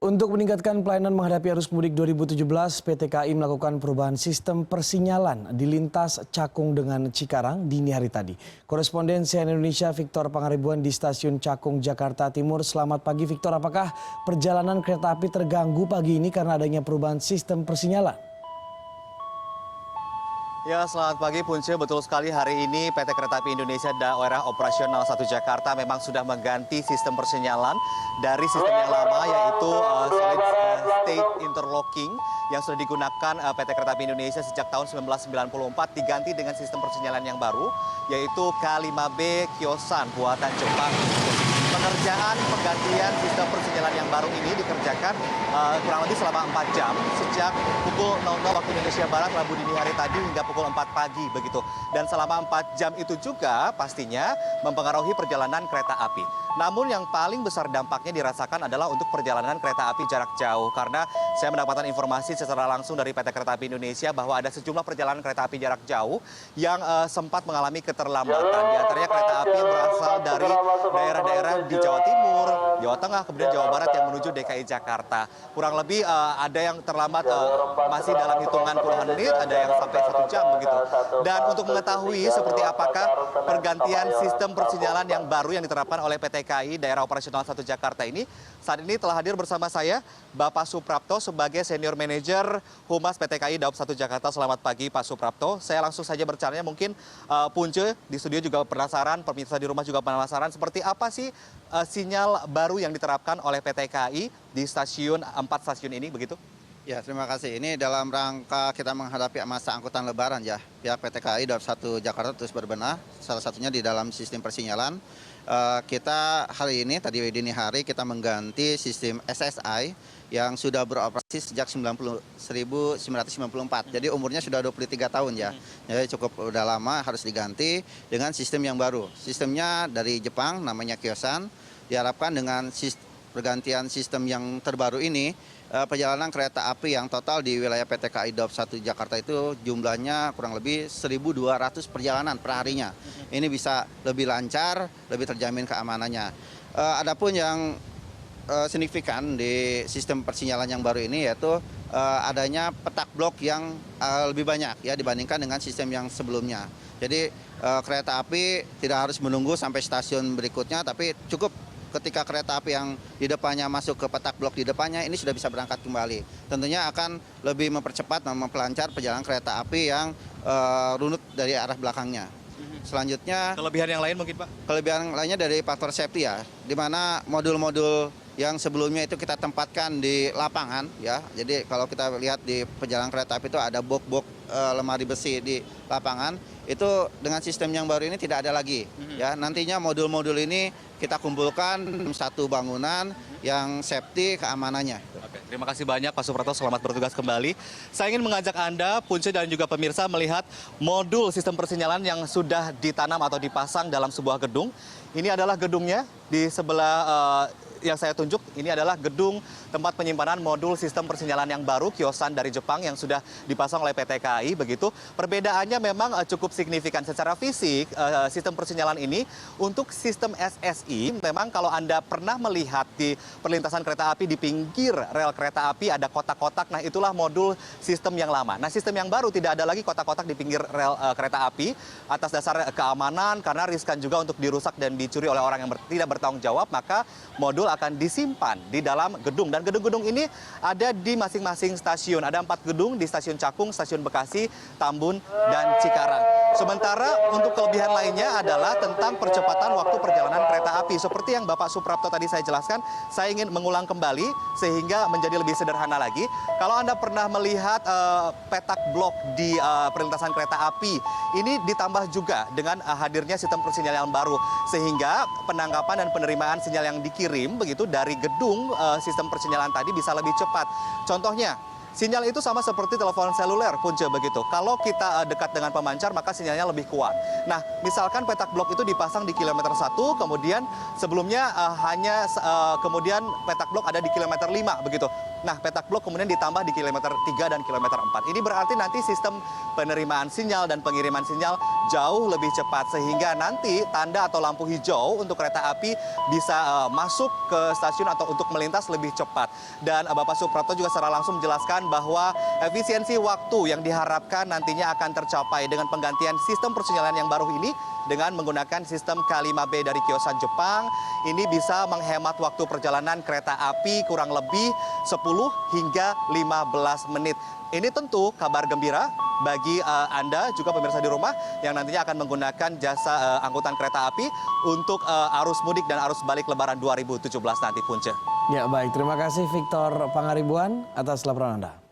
Untuk meningkatkan pelayanan menghadapi arus mudik 2017, PT KAI melakukan perubahan sistem persinyalan di lintas Cakung dengan Cikarang dini hari tadi. Koresponden CNN Indonesia Victor Pangaribuan di Stasiun Cakung, Jakarta Timur. Selamat pagi Victor, apakah perjalanan kereta api terganggu pagi ini karena adanya perubahan sistem persinyalan? Ya, selamat pagi Punce. Betul sekali, hari ini PT Kereta Api Indonesia Daerah Operasional 1 Jakarta memang sudah mengganti sistem persinyalan dari sistem yang lama, yaitu Solid State Interlocking yang sudah digunakan PT Kereta Api Indonesia sejak tahun 1994, diganti dengan sistem persinyalan yang baru, yaitu K5B Kyosan buatan Jepang. Pengerjaan penggantian sistem persinyalan yang baru ini dikerjakan kurang lebih selama 4 jam sejak pukul 00 waktu Indonesia Barat Rabu dini hari tadi hingga pukul 4 pagi begitu. Dan selama 4 jam itu juga pastinya mempengaruhi perjalanan kereta api. Namun yang paling besar dampaknya dirasakan adalah untuk perjalanan kereta api jarak jauh, karena saya mendapatkan informasi secara langsung dari PT Kereta Api Indonesia bahwa ada sejumlah perjalanan kereta api jarak jauh yang sempat mengalami keterlambatan. Di antaranya kereta api yang berasal dari daerah-daerah di Jawa Timur, Jawa Tengah, kemudian Jawa Barat yang menuju DKI Jakarta. Kurang lebih ada yang terlambat masih dalam hitungan puluhan menit, ada yang sampai 1 jam begitu. Dan untuk mengetahui seperti apakah pergantian sistem persinyalan yang baru yang diterapkan oleh PT KAI Daerah Operasional 1 Jakarta ini, saat ini telah hadir bersama saya Bapak Suprapto sebagai Senior Manager Humas PT KAI Daop 1 Jakarta. Selamat pagi Pak Suprapto. Saya langsung saja bertanya, mungkin Punce di studio juga penasaran, pemirsa di rumah juga penasaran, seperti apa sih sinyal baru yang diterapkan oleh PT KAI di stasiun 4 stasiun ini begitu? Ya, terima kasih. Ini dalam rangka kita menghadapi masa angkutan lebaran ya. Pihak PT KAI Daop 1 Jakarta terus berbenah, salah satunya di dalam sistem persinyalan. Kita hari ini, tadi dini hari, kita mengganti sistem SSI yang sudah beroperasi sejak 1994. Jadi umurnya sudah 23 tahun ya. Jadi cukup udah lama, harus diganti dengan sistem yang baru. Sistemnya dari Jepang, namanya Kyosan. Diharapkan dengan pergantian sistem yang terbaru ini, perjalanan kereta api yang total di wilayah PT KAI Daop 1 Jakarta itu jumlahnya kurang lebih 1.200 perjalanan per harinya. Ini bisa lebih lancar, lebih terjamin keamanannya. Adapun yang signifikan di sistem persinyalan yang baru ini yaitu adanya petak blok yang lebih banyak ya dibandingkan dengan sistem yang sebelumnya. Jadi kereta api tidak harus menunggu sampai stasiun berikutnya, tapi cukup ketika kereta api yang di depannya masuk ke petak blok di depannya, ini sudah bisa berangkat kembali. Tentunya akan lebih mempercepat dan memperlancar perjalanan kereta api yang runut dari arah belakangnya. Selanjutnya, Kelebihan yang lain mungkin Pak? Kelebihan lainnya dari faktor safety ya, di mana modul-modul yang sebelumnya itu kita tempatkan di lapangan ya. Jadi kalau kita lihat di perjalanan kereta api itu ada box-box lemari besi di lapangan, itu dengan sistem yang baru ini tidak ada lagi ya. Nantinya modul-modul ini kita kumpulkan satu bangunan yang safety keamanannya. Oke, terima kasih banyak Pak Suprapto, selamat bertugas kembali. Saya ingin mengajak Anda, Punce dan juga pemirsa, melihat modul sistem persinyalan yang sudah ditanam atau dipasang dalam sebuah gedung. Ini adalah gedungnya di sebelah yang saya tunjuk. Ini adalah gedung tempat penyimpanan modul sistem persinyalan yang baru Kyosan dari Jepang yang sudah dipasang oleh PT KAI begitu. Perbedaannya memang cukup signifikan secara fisik. Sistem persinyalan ini untuk sistem SSI, memang kalau Anda pernah melihat di perlintasan kereta api di pinggir rel kereta api ada kotak-kotak, nah itulah modul sistem yang lama. Nah, sistem yang baru tidak ada lagi kotak-kotak di pinggir rel kereta api atas dasar keamanan, karena riskan juga untuk dirusak dan dicuri oleh orang yang tidak bertanggung jawab, maka modul akan disimpan di dalam gedung. Dan gedung-gedung ini ada di masing-masing stasiun. Ada 4 gedung di stasiun Cakung, stasiun Bekasi, Tambun, dan Cikarang. Sementara untuk kelebihan lainnya adalah tentang percepatan waktu perjalanan kereta api. Seperti yang Bapak Suprapto tadi saya jelaskan, saya ingin mengulang kembali sehingga menjadi lebih sederhana lagi. Kalau Anda pernah melihat petak blok di perlintasan kereta api, ini ditambah juga dengan hadirnya sistem persinyalan baru. Sehingga penangkapan dan penerimaan sinyal yang dikirim begitu dari gedung sistem persinyalan tadi bisa lebih cepat. Contohnya, sinyal itu sama seperti telepon seluler Punce begitu. Kalau kita dekat dengan pemancar maka sinyalnya lebih kuat. Nah, misalkan petak blok itu dipasang di kilometer 1, kemudian sebelumnya kemudian petak blok ada di kilometer 5 begitu. Nah, petak blok kemudian ditambah di kilometer 3 dan kilometer 4. Ini berarti nanti sistem penerimaan sinyal dan pengiriman sinyal jauh lebih cepat, sehingga nanti tanda atau lampu hijau untuk kereta api bisa masuk ke stasiun atau untuk melintas lebih cepat. Dan Bapak Suprapto juga secara langsung menjelaskan bahwa efisiensi waktu yang diharapkan nantinya akan tercapai dengan penggantian sistem persinyalan yang baru ini dengan menggunakan sistem K5B dari Kyosan Jepang. Ini bisa menghemat waktu perjalanan kereta api kurang lebih 10 hingga 15 menit. Ini tentu kabar gembira bagi Anda juga pemirsa di rumah yang nantinya akan menggunakan jasa angkutan kereta api untuk arus mudik dan arus balik Lebaran 2017 nanti, Punce. Ya baik, terima kasih Victor Pangaribuan atas laporan Anda.